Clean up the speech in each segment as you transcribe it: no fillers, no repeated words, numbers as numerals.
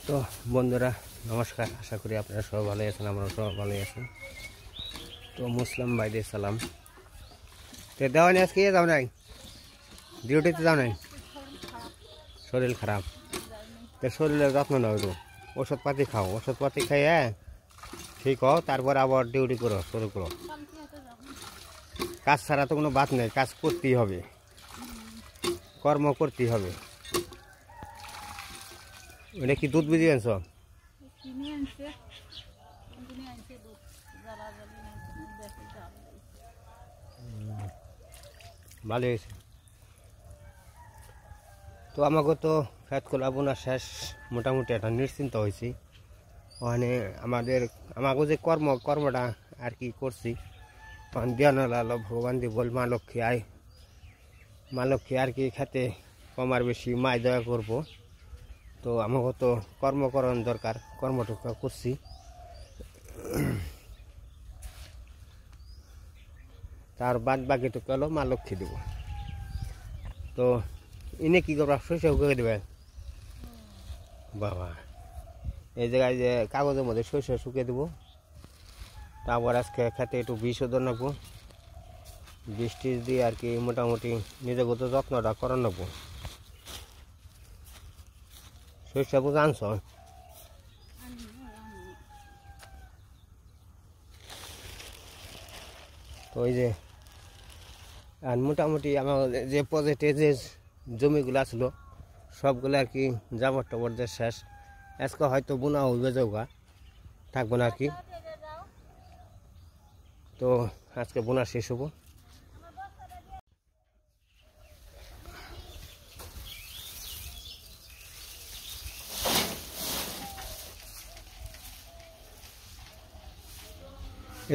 তো বন্ধুরা নমস্কার, আশা করি আপনারা সবাই ভালো আছেন, আমরা সবাই ভালো আছেন। তো মুসলাম ভাইদে সালাম। তো দেওয়ানি আজকে যাও নাই, ডিউটিতে যাও নাই, শরীর খারাপ। তো শরীরের যত্ন নাও, একটু ওষুধপাতি খাও, ওষুধপাতি খাইয়ে ঠিক হও, তারপর আবার ডিউটি করো, শুরু করো। কাজ ছাড়া তো কোনো বাদ নেই, কাজ করতেই হবে, কর্ম করতেই হবে। এটা কি দুধ বুঝিয়ে আনছ? ভালো হয়েছে। তো আমাকে তো ফ্যাট খোলা বোনা শেষ, মোটামুটি একটা নিশ্চিন্ত হয়েছি। ওখানে আমাকে যে কর্মটা আর কি করছি, দেওয়ান লালো ভগবান দি বল মা লক্ষ্মী আয়, মা লক্ষ্মী আর কি খেতে কম আর বেশি মায় দয়া করবো। তো আমাকে তো কর্মকরণ দরকার, কর্মটুকা করছি। তার বাদ বাকিটুকু হলো মা লক্ষ্মী দেব। তো ইনে কি করবো, শস্য উগে দেবেন বাবা। এই জায়গায় যে কাগজের মধ্যে শস্য শুকিয়ে দেবো। তারপর আজকে খেতে একটু বিষও ধরে নেবো, বিষ টিষ দিয়ে আর কি মোটামুটি নিজেগত যত্নটা করে নেবো। শস্য বুঝে আনছ? তো ওই যে আর মোটামুটি আমার যে প্রজেক্টে যে জমিগুলো আসলো সবগুলো আর কি জাবর টাবর যে শেষ। আজকে হয়তো বোনা হইবে যাওগা, থাকবো না আর কি। তো আজকে বোনা শেষ হবো।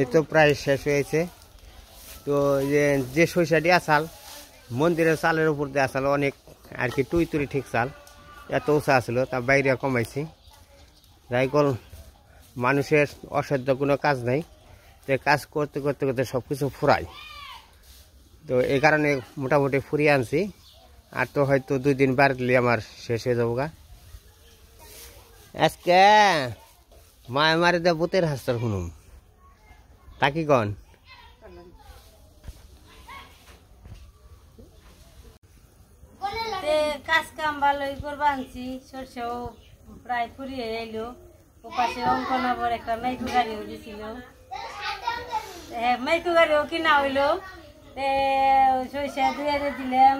এই তো প্রায় শেষ হয়েছে। তো যে সরিষাটি আসাল মন্দিরের চালের উপর দিয়ে আসাল, অনেক আর কি টুই তুই ঠিক চাল, এত উঁচা আসলো, তা বাইরে কমাইছি। যাই কল মানুষের অসাধ্য কোনো কাজ নাই, তো কাজ করতে করতে করতে সব কিছু ফুরায়। তো এই কারণে মোটামুটি ফুরিয়ে আনছি। আর তো হয়তো 2 দিন বাড়লে আমার শেষ হয়ে যাবো গা। আজকে মায় মারি দে বুতের হাস্তর শুনুম তাকি কন। কাজ কাম ভালোই করবা আনছি, সরষেও প্রায় ফুরিয়ে এলো। ওপাশে অঙ্কনগর একটা মাইকু গাড়িও দিছিল, মাইকু গাড়িও কিনা হইলো। সরিষা ধুয়ে দিলাম,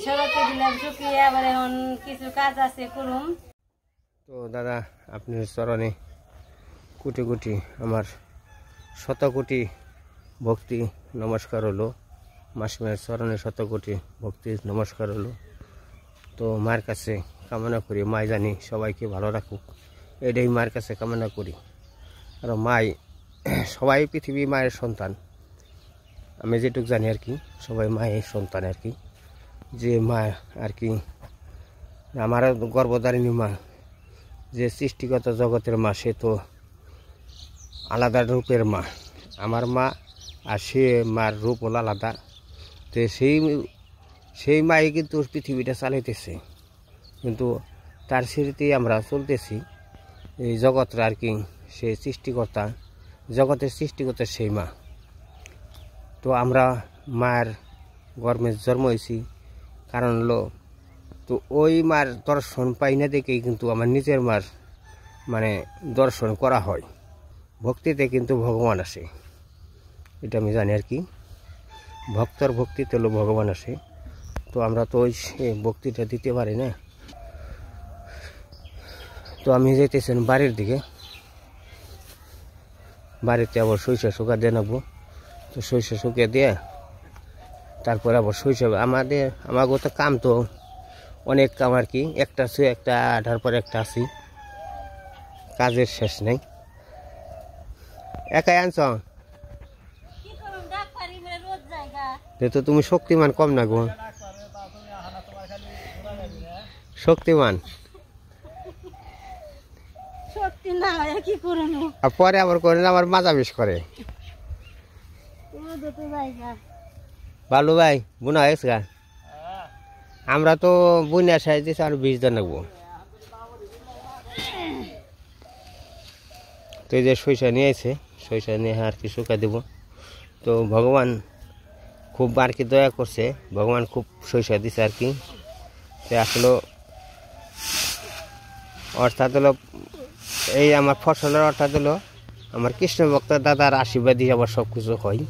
সরতে দিলাম শুকিয়ে, আবার এখন কিছু কাজ আছে করুম। তো দাদা আপনার চরণে কোটি কোটি আমার শত কোটি ভক্তি নমস্কার হলো, মাসিমার চরণে শত কোটি ভক্তি নমস্কার হলো। তো মায়ের কাছে কামনা করি, মাই জানি সবাইকে ভালো রাখুক, এটাই মায়ের কাছে কামনা করি। আর মাই সবাই পৃথিবী মায়ের সন্তান, আমি যেটুক জানি আর কি, সবাই মায়ের সন্তান আর কি। যে মা আর কি আমার গর্ভধারিণী মা, যে সৃষ্টিগত জগতের মা, সে তো আলাদা রূপের মা। আমার মা আর সে মার রূপ হলো আলাদা। তো সেই মাই কিন্তু পৃথিবীটা চালাইতেছে, কিন্তু তার স্মৃতিতেই আমরা চলতেছি। এই জগৎটা আর কি সে সৃষ্টিকর্তা, জগতের সৃষ্টিকর্তা সেই মা। তো আমরা মায়ের গর্ভে জন্ম হয়েছি, কারণ হলো তো ওই মার দর্শন পাই না দেখেই কিন্তু আমার নিজের মার মানে দর্শন করা হয়। ভক্তিতে কিন্তু ভগবান আসে, এটা আমি জানি আর কি। ভক্তর ভক্তিতে হলো ভগবান আসে। তো আমরা তো ওই ভক্তিটা দিতে পারি না। তো আমি যেতেছেন বাড়ির দিকে, বাড়িতে আবার সরিষা শুকা দিয়ে নেবো। তো সরিষা শুকিয়ে দিয়ে তারপরে আবার সরিষা আমাকে তো কাম তো অনেক কাম আর কি, একটা ছুঁয়ে একটা আঠার পর একটা আছি, কাজের শেষ নেই। একাই আনছ তো তুমি শক্তিমান কম না গো, শক্তিমান। আর পরে আবার করে আমার মাজা বেশ করে। ভালো ভাই বোনা হয়েছে গা, আমরা তো বুনিয়া সাইজ দিয়েছি আর 20 জন লাগবো। তো এই যে সরিষা নিয়ে এসে সরিষা নিয়ে আর কি শুকা দেব। তো ভগবান খুব আর কি দয়া করছে, ভগবান খুব সরিষা দিছে আর কি। তো আসলে অর্থাৎ হলো এই আমার ফসলের অর্থাৎ হলো আমার কৃষ্ণ ভক্ত দাদার আশীর্বাদই আবার সব কিছু হয়।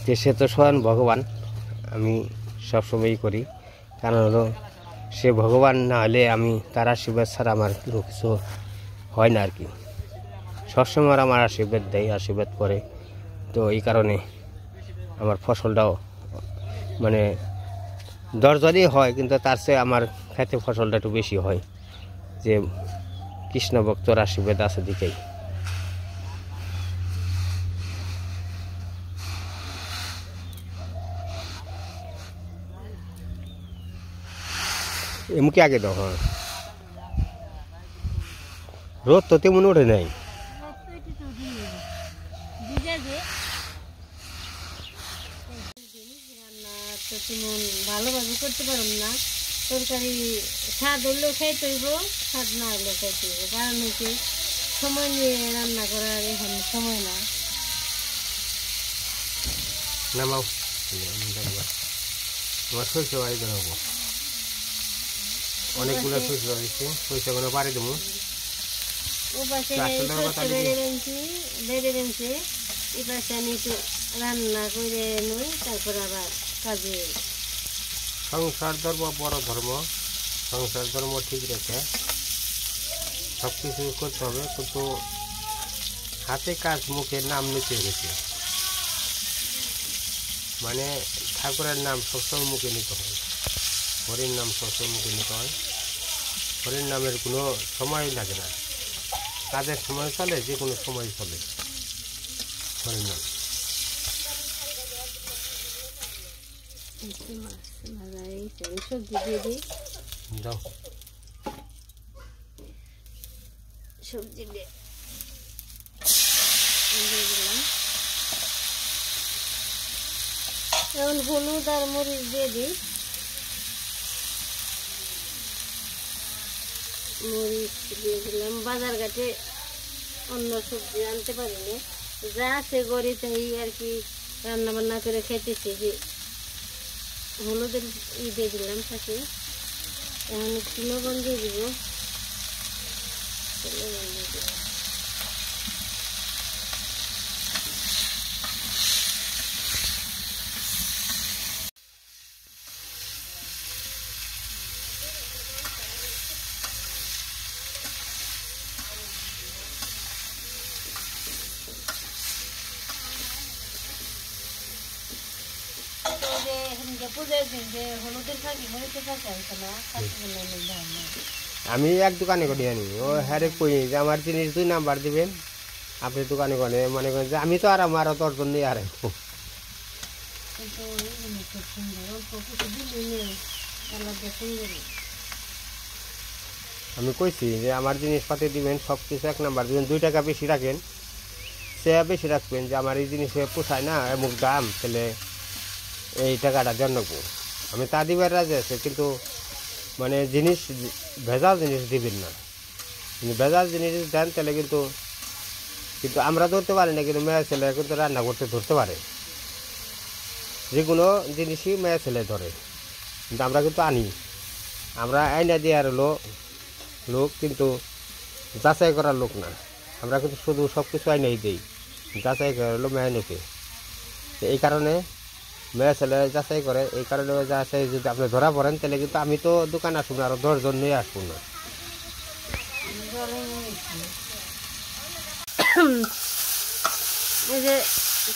যে সে তো স্বয়ং ভগবান, আমি সবসময়ই করি। কারণ হলো সে ভগবান না হলে আমি তার আশীর্বাদ ছাড়া আমার কোনো কিছু হয় না আর কি। সবসময় আমার আশীর্বাদ দেয়, আশীর্বাদ করে। তো এই কারণে আমার ফসলটাও মানে দরজনই হয়, কিন্তু তার চেয়ে আমার খেতে ফসলটা একটু বেশি হয়, যে কৃষ্ণ ভক্তর আশীর্বাদ আছে দিকেই। এমুকে আগে দাও। হ্যাঁ, রোদ তো তেমন ওঠে নাই। তেমন ভালোভাবে করতে পারলাম না। তরকারি স্বাদ হলেও খাইতে হইব, স্বাদ না হলেও খাইতে হইব। কারণ হচ্ছে সময় নিয়ে রান্না করার এখন সময় না। নামাও, তোমার সরষে বাড়ি দেবো, অনেকগুলো সরষে বাড়িছে, সরষেগুলো বাড়ি দেবো। ও পাশে বেড়ে বেঁধে এই পাশে আমি একটু রান্না করে নই, তারপর আবার কাজে। সংসার ধর্ম বড় ধর্ম, সংসার ধর্ম ঠিক রেখে সব কিছু করতে হবে, কিন্তু হাতে কাজ মুখের নাম নিতে গেছে। মানে ঠাকুরের নাম সবসময় মুখে নিতে হয়, হরির নাম সবসময় মুখে নিতে হয়। হরির নামের কোনো সময় লাগে না, কাজের সময় চলে, যে কোনো সময় চলে হরির নাম। সবজি দিয়ে দিই, দাও সবজি দিয়ে দিলাম। এখন হলুদ আর মরিচ দিয়ে দিই। মরিচ দিয়ে দিলাম। বাজার ঘাটে অন্য সবজি আনতে পারিনি, যা আছে গড়িতে আর কি রান্না বান্না করে খেতেছি। যে হলুদের দিয়ে দিলাম সাথে, এখন একটু লবণ দিয়ে দিব। আমি এক দোকানে করে আনি, ও হ্যাঁ কই যে আমার জিনিস 2 নাম্বার দিবেন, আপনি দোকানে করে মনে করেন যে আমি তো আর আমার 10 জন নিয়ে আর আমি কইছি যে আমার জিনিসপাতি দিবেন, সব কিছু 1 নাম্বার দিবেন, 2 টাকা বেশি রাখেন, সে বেশি রাখবেন যে আমার এই জিনিসে পোষায় না, এমুক দাম, তাহলে এই টাকাটা দেন নেবো। আমি তা দিবার রাজি আছে, কিন্তু মানে জিনিস ভেজাল জিনিস দিবেন না। ভেজাল জিনিস দেন তাহলে কিন্তু আমরা ধরতে পারি না, কিন্তু মেয়ে ছেলে কিন্তু রান্না করতে ধরতে পারে। যে কোনো জিনিসই মেয়ে ছেলে ধরে, কিন্তু আমরা কিন্তু আনি, আমরা আইনা দেওয়ার লোক, কিন্তু যাচাই করার লোক না। আমরা কিন্তু শুধু সব কিছু আইনাই দিই, যাচাই করার হলো মেয়ে লোকে। এই কারণে মেয়ে ছেলে যাচাই করে, এই কারণে যাচাই যদি আপনি ধরা পড়েন তাহলে কিন্তু আমি তো দোকানে আসবো না, আরো 10 জন নিয়ে আসবো না। এই যে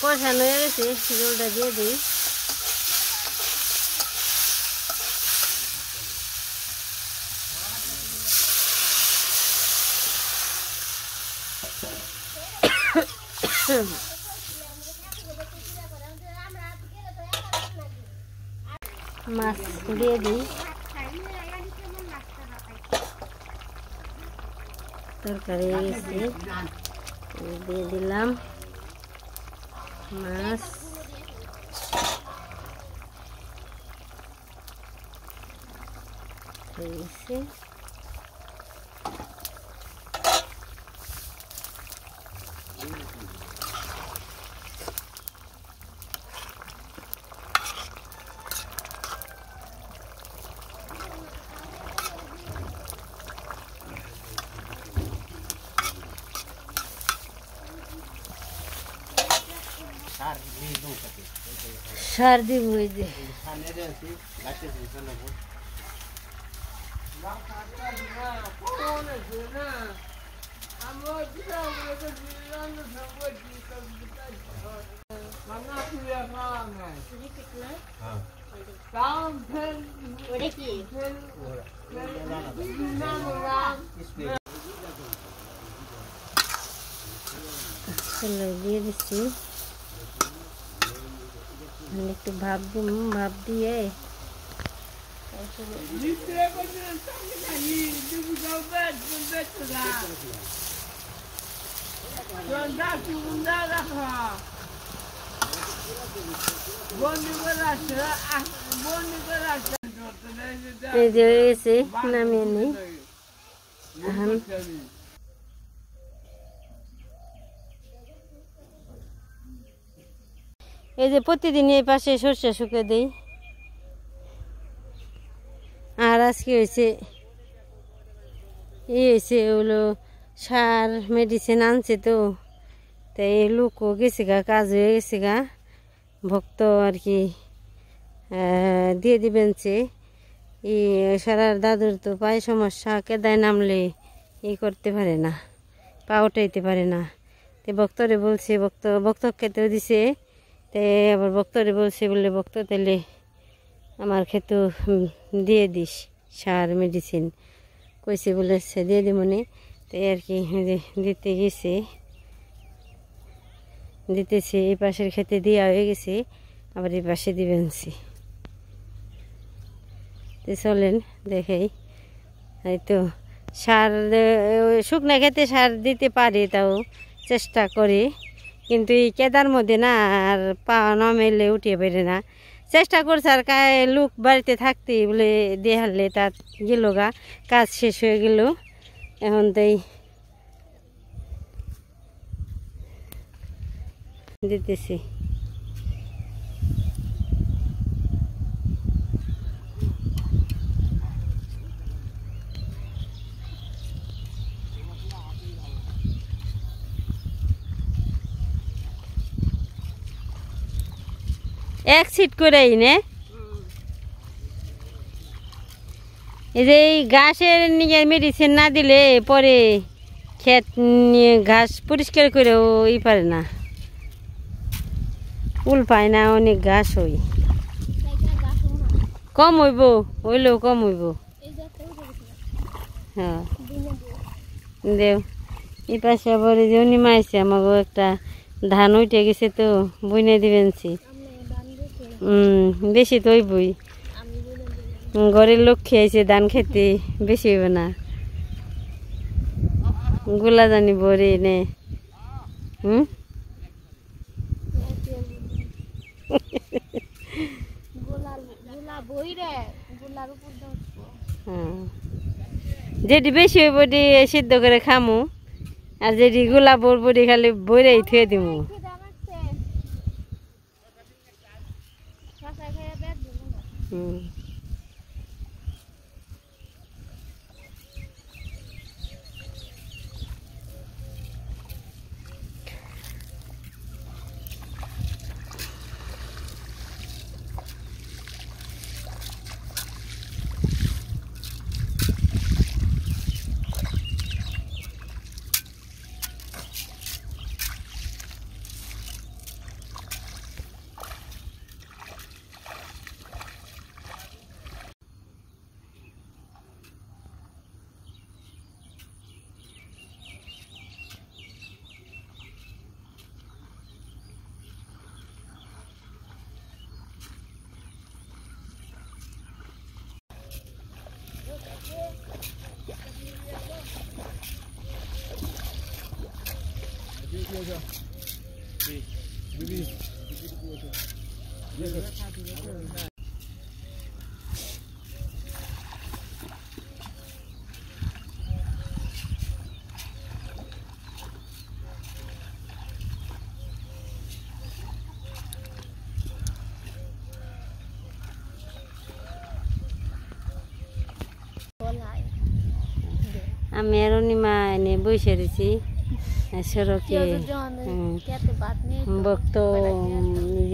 কষানো হয়ে গেছে, জলটা দিয়ে দিই। মাছ দিয়ে দিই, তরকারি গেছে দিয়ে দিলাম মাছ। হয়েছে, সার দিব ওই যে ওটা কি দিয়ে দিচ্ছি একটু ভাপ দিয়ে এই যে এসে নামিয়ে নিই এই যে প্রতিদিন এই পাশে সরষে শুকে দেই আর আজকে হয়েছে হলো সার মেডিসিন আনছে তো তাই লোকও গেছে গা কাজ হয়ে গেছে গা ভক্ত আর কি দিয়ে দিবেন সে সারার দাদুর তো পায়ে সমস্যা কেদায় নামলে করতে পারে না পা উঠাইতে পারে না তো ভক্তরে বলছে ভক্ত খেতেও দিছে তাই আবার ভক্তরে বলছে বলে ভক্ত তাহলে আমার খেতে দিয়ে দিস সার মেডিসিন কইছে বলেছে দিয়ে দিমনি তাই আর কি দিতে গেছে দিতেছে এই পাশের খেতে দেওয়া হয়ে গেছে আবার এই পাশে দিবেন তো চলেন দেখাই এই তো সার শুকনা খেতে সার দিতে পারে তাও চেষ্টা করে কিন্তু এই কেদার মধ্যে না আর পা নমেলে উঠিয়ে পারে না চেষ্টা করছে আর লোক বাড়িতে থাকতে বলে দিয়ে হারলে তার গেল গা কাজ শেষ হয়ে গেল এখন তাই দিতেছি এক সিট করেই নে এই যে এই ঘাসের নিয়ে মেডিসিন না দিলে পরে ক্ষেত নিয়ে ঘাস পরিষ্কার করেও পারে না উল পায় না অনেক ঘাস হই কম হইব হইলেও কম হইব হ্যাঁ দেও এই পাশে আবার এই যে উনিমা আছে আমাকে একটা ধান উঠে গেছে তো বইনে দিবেন বেশি তো হইবই ঘরের লোক খেয়েছে ধান খেতে বেশি হইব না গোলা জানি বরে নে যেটি বেশি হইব সিদ্ধ করে খামু আর যেটি গোলা বরবো খালি বইরাই থুয়ে দিমু আমি আর অনিমা এনে বসে রয়েছি সড়কে বক্ত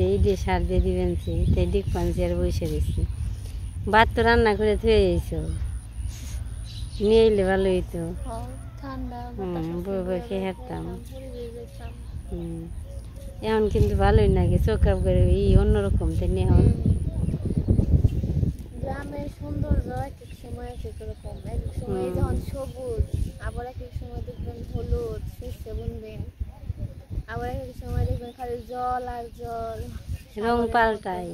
এই দিয়ে সার দিয়ে দিবেন তাই দিক পাঞ্চি আর বসে দিচ্ছি। ভাত তো রান্না করে থুয়ে যাইছ, নিয়ে এলে ভালো হইতো। বই বই খেয়ে হাঁটতাম। এখন কিন্তু ভালোই লাগে, চোখ করে এই অন্যরকম তেমনি এখন গ্রামের সৌন্দর্য এক এক সময় এক এক রকম, এক এক সময় যখন সবুজ, আবার এক এক সময় দেখবেন হলুদ শস্য বুনবেন, আবার এক এক সময় দেখবেন খালি জল আর জল, রং পাল্টায়।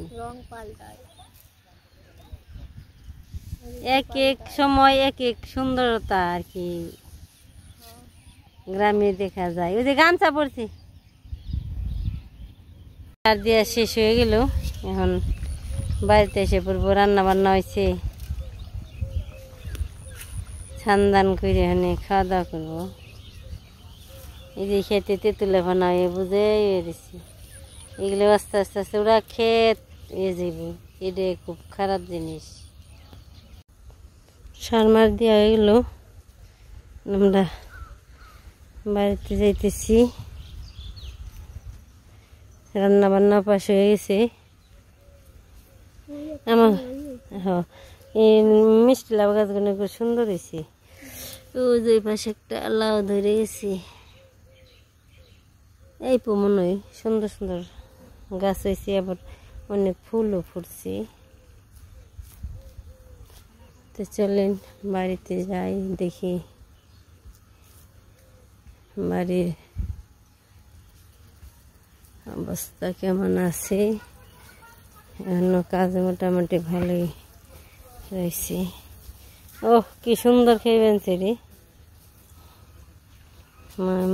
এক এক সময় এক এক সুন্দরতা আর কি গ্রামে দেখা যায়। ওই যে গামছা পড়ছে আর দেওয়া শেষ হয়ে গেল, এখন বাড়িতে এসে পড়বো। রান্না বান্না হয়েছে, ছান্দান করে এখানে খাওয়া দাওয়া করবো। এই যে খেতে তেঁতুলে বানা হয়ে বুঝে দিচ্ছি, এগুলো আস্তে আস্তে আস্তে ওরা খেত হয়ে যাব। এটা খুব খারাপ জিনিস। সার মার দেওয়া হয়ে গেল, আমরা বাড়িতে যাইতেছি। রান্না বান্না পাশ হয়ে গেছে আমার। হ্যাঁ, এই মিষ্টি লাউ গাছগুলো খুব সুন্দর হয়েছে। ওই যে পাশে একটা লাউ ধরে গেছি। এই মনে হয় সুন্দর সুন্দর গাছ হয়েছে, আবার অনেক ফুলও ফুটছে। তো চলেন বাড়িতে যাই, দেখি বাড়ির অবস্থা কেমন আছে। এখনো কাজ মোটামুটি ভালোই রয়েছে। ও কি সুন্দর খেয়েবেন রে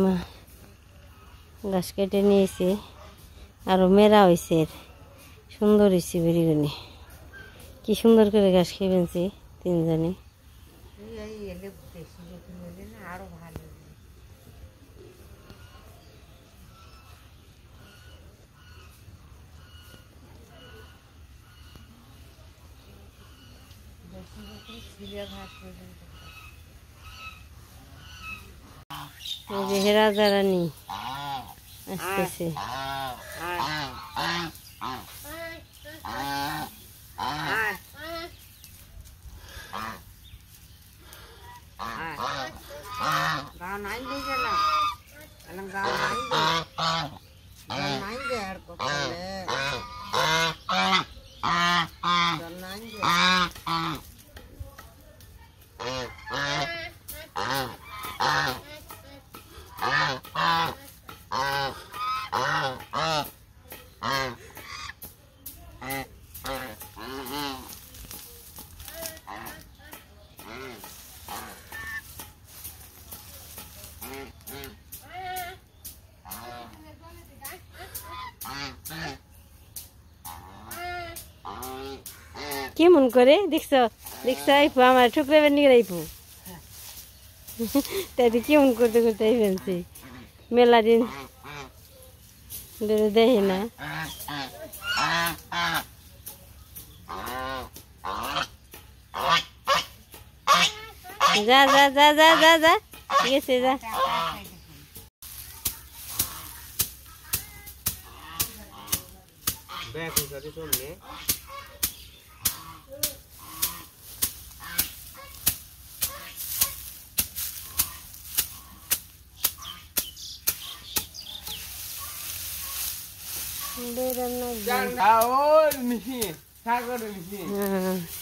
মা, গাছ কেটে নিয়েছে, আরো মেরা হয়েছে, সুন্দর হয়েছে বেরিগুনি। কি সুন্দর করে গাছ খেয়েবেন তিনজনে। রাজা রানী আসতেছে। কেমন করে দেখছ দেখছ আইপু আমার ঠুকরে নিয়ে আইপু তাই কেমন করতে করতে আইবেনছি মেলা দিন দেখি না। যা যা যা যা যা যা গেছে যা।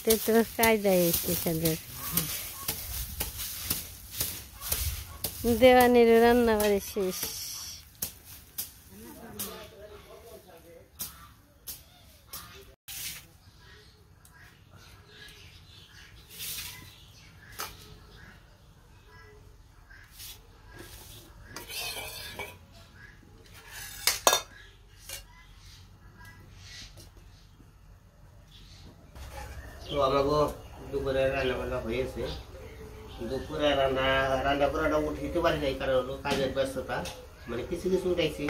ते तो कायदा आहे सगळं देवाने रान्नाबारी শেষ। তো আমাকে দুপুরে রান্না বান্না হয়েছে। দুপুরে রান্না করাটা উঠতে পারি নাই, কারণ হলো কাজের ব্যস্ততা, মানে কিছু কিছু উঠাইছি।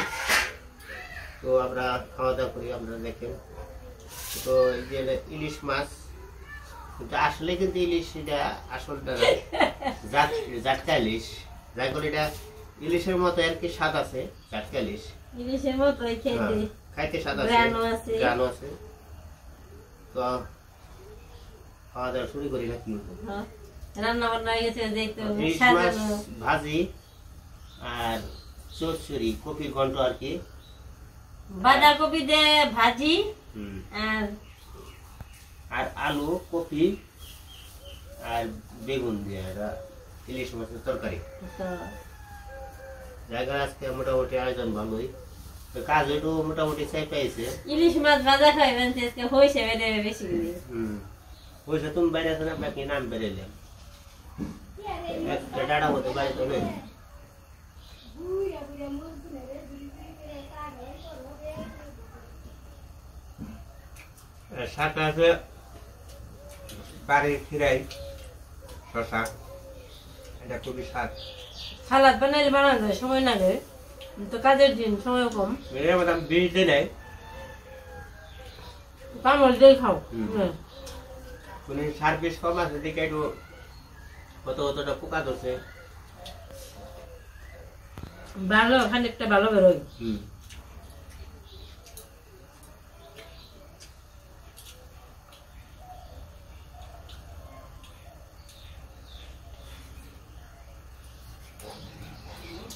তো আমরা খাওয়া দাওয়া করি, আপনারা দেখেন। তো এই যে ইলিশ মাছ, কিন্তু আসলে কিন্তু ইলিশ এটা আসলটা না, জাটকা ইলিশ, যাই করে এটা ইলিশের মতো আর কি স্বাদ আছে, টাটকা ইলিশ। ইলিশের মতোই খেতে, খাইতে স্বাদ আছে, গ্রানও আছে। গ্রানও আছে। তো খাওয়া দাওয়া শুরু করি না কি হতো। হ্যাঁ, রান্না বান্না হয়ে গেছে, দেখতে ইলিশ মাছ সাজানো। ভাজি আর চচ্চড়ি, কপির ঘন্ট আর কি। বাঁধাকপি দিয়ে ভাজি হুম। আর আর আলু, কপি আর বেগুন দিয়ে একটা ইলিশ মাছের তরকারি। তো জায়গা আজকে মোটামুটি আয়োজন ভালোই, তো কাজ একটু মোটামুটি চাই পাইছে। ইলিশ মাছ ভাজা খাইবেন আজকে, হইছে বেড়ে বেশি করে। পয়সা তুমি বাইরে আছো না, আপনাকে নাম বেরেলাম একটা ডাড়া হতে পারে তো নেই। সাথে আছে বাড়ির খিরাই, শশা, এটা খুবই স্বাদ। সালাদ বানাইলে বানানো যায়, সময় লাগে, তো কাজের দিন সময় কম। এর মধ্যে আমি বীজ দিই নাই, কামড় দিয়ে খাও। কোনো সার বিষ কম আছে দিকে একটু কতটা পোকা ধরছে। ভালো, খানিকটা ভালো বেরোয়।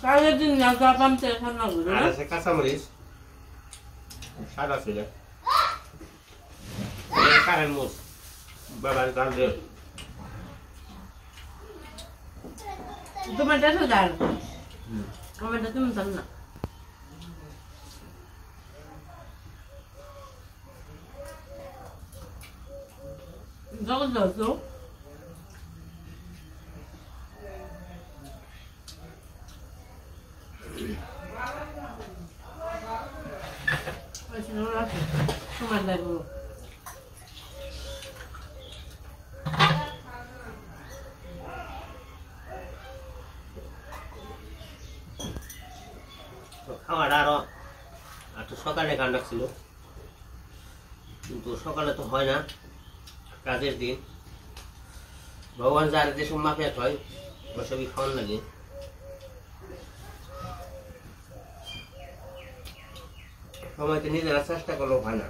কাজের দিন না তো পামতে ঠান্ডা করে আর আছে কাঁচামরিচ, স্বাদ আছে যে কারেন্ট মুখ বাবার ডাল দিয়ে। টমেটো তো ডাল, টমেটো তুমি জান না। যখন যাচ্ছো তোমার লাগবো। খাওয়াটা আরো একটু সকালে গান রাখছিল, কিন্তু সকালে তো হয় না, কাজের দিন। ভগবান যার যে সময় পেট হয় ওসবই খাওয়ান লাগে। সময়কে নিজেরা চেষ্টা করলেও হয় না,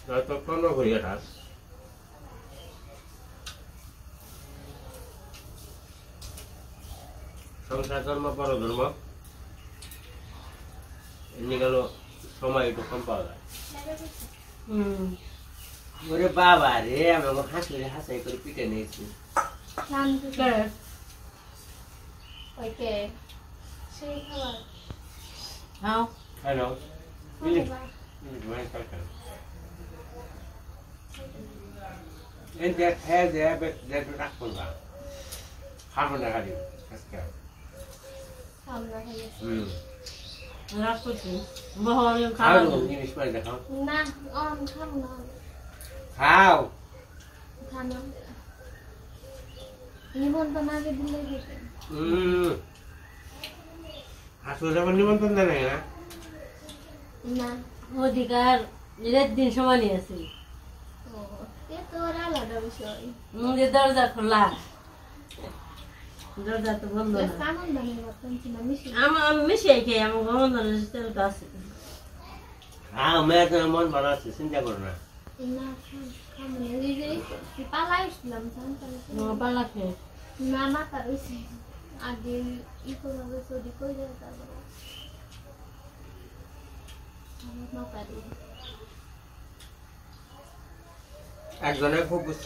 নয়তো পনেরো ঘুরিয়ে থাক। সংসার জন্ম বড় ধর্ম, এমনি গেল সময় একটু কম পাওয়া যায়। ওরে বাবা রে, আমি আমার হাসলে হাসাই করে পিটে নিয়েছি। সেই খাবার খাও। হ্যালো, انت هذا بتاكل بقى حرمنا غالي اسكر আমরা খাইছি রাগ করছি, বহন খাওয়া খাও জিনিস পাই দেখাও, না অন খাম না খাও খানা নিমন্ত্রণ আগে দিলে খেতে আসলে যখন নিমন্ত্রণ দেয় না না অধিকার ঈদের দিন সময় নিয়েছি, ও এ তো ওর আলাদা বিষয় মুখে দরজা খোলা, দরজা তো বন্ধ না। আনন্দ নেই মতন ছিল মিশি আমি মিশিয়ে খেয়ে আমার গরমের তেল তো আছে। হ্যাঁ মেয়ের তো মন ভালো আছে, চিন্তা করো না। না খাম না এই যে পালাইছিলাম পালা খেয়ে না মাথা রয়েছে আগে ই করবে চুরি করে যাবে তারপরে আমার মাথা দিয়ে একজনে খুব বুঝছ,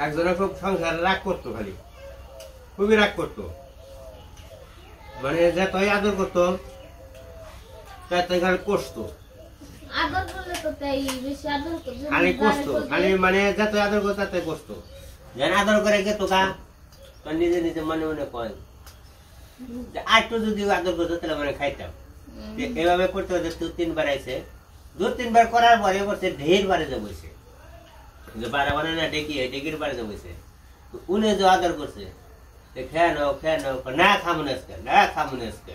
একজনে খুব সংসারে রাগ করতো, খালি খুবই রাগ করতো, মানে যতই আদর করতো ততই খালি কষতো, আদর করলে তো তাই বেশি আদর করবে খালি কষতো, খালি মানে যতই আদর করতো ততই কষতো। যেন আদর করে গে তোকা তো নিজে নিজে মনে মনে কয় যে আরেকটু যদি আদর করতো তাহলে মানে খাইতাম। এভাবে করতে হচ্ছে 2-3 বার আইছে, 2-3 বার করার পরে করছে ঢের বারে যাবছে, যে বারে মানে না ডেকি ডেকির বারে যাবছে, উনি যে আদর করছে খেয়ে নাও না খামুন আজকে, না খামুন আজকে।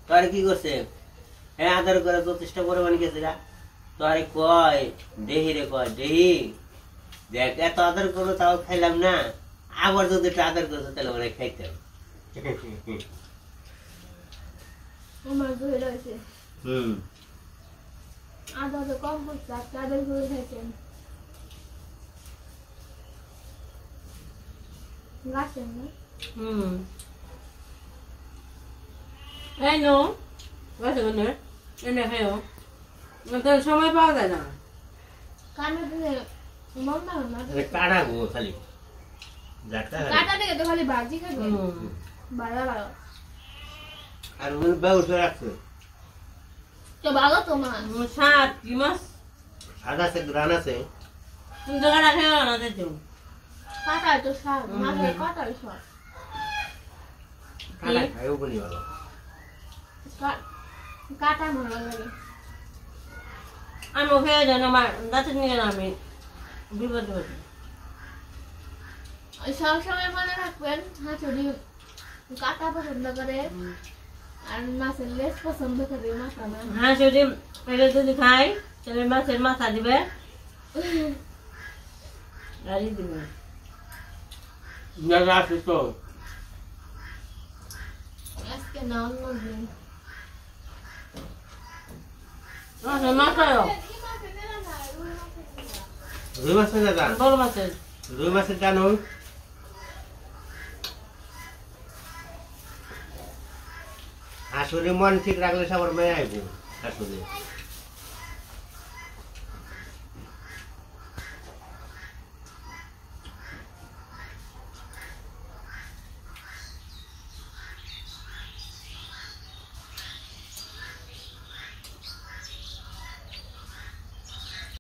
তোর কি করছে, হ্যাঁ আদর করে যথেষ্ট পরিমাণ গেছে না, তোর কয় দেহি রে, কয় দেহি দেখ এত আদর করো তাও খাইলাম না, আবার যদি একটু আদর করতো তাহলে ওরা খাইতাম। আমার ধরে রয়েছে হুম আদা তো কম করছে আর তাদের ঘুরে খাইছেন গাছেন না এই নো বসে বন্ধু এনে খেয়েও তো সময় পাওয়া যায় না কানে দিলে মন না না কাটা গো খালি কাটা থেকে তো খালি ভাজি খাবে বাড়া বাড়া আর ওর ব্যবসা রাখছে তো ভালো তো মা সাত কি মাস আদা সে গ্রান আছে তুমি তো কাটা খেয়ে না দেখো কাটায় তো সার মাঝে কাটায় সব কাটা খাইও বলি ভালো কাটা মনে লাগে আমি খেয়ে যাই না আমার দাঁতের নিয়ে আমি বিপদ হচ্ছে সব সময় মনে রাখবেন হাঁচুরি কাটা পছন্দ করে আর মাছের লেজ পছন্দ করে মাথা না হ্যাঁ যদি এটা যদি খাই তাহলে মাছের মাথা দিবে গাড়ি দিবে না আছে তো আজকে না অন্যদিন মাছের মাথাও রুই মাছের দাদা বড় মাছের রুই মাছের জানো আসলে মন ঠিক রাখলে সবার মেয়ে আইব আসলে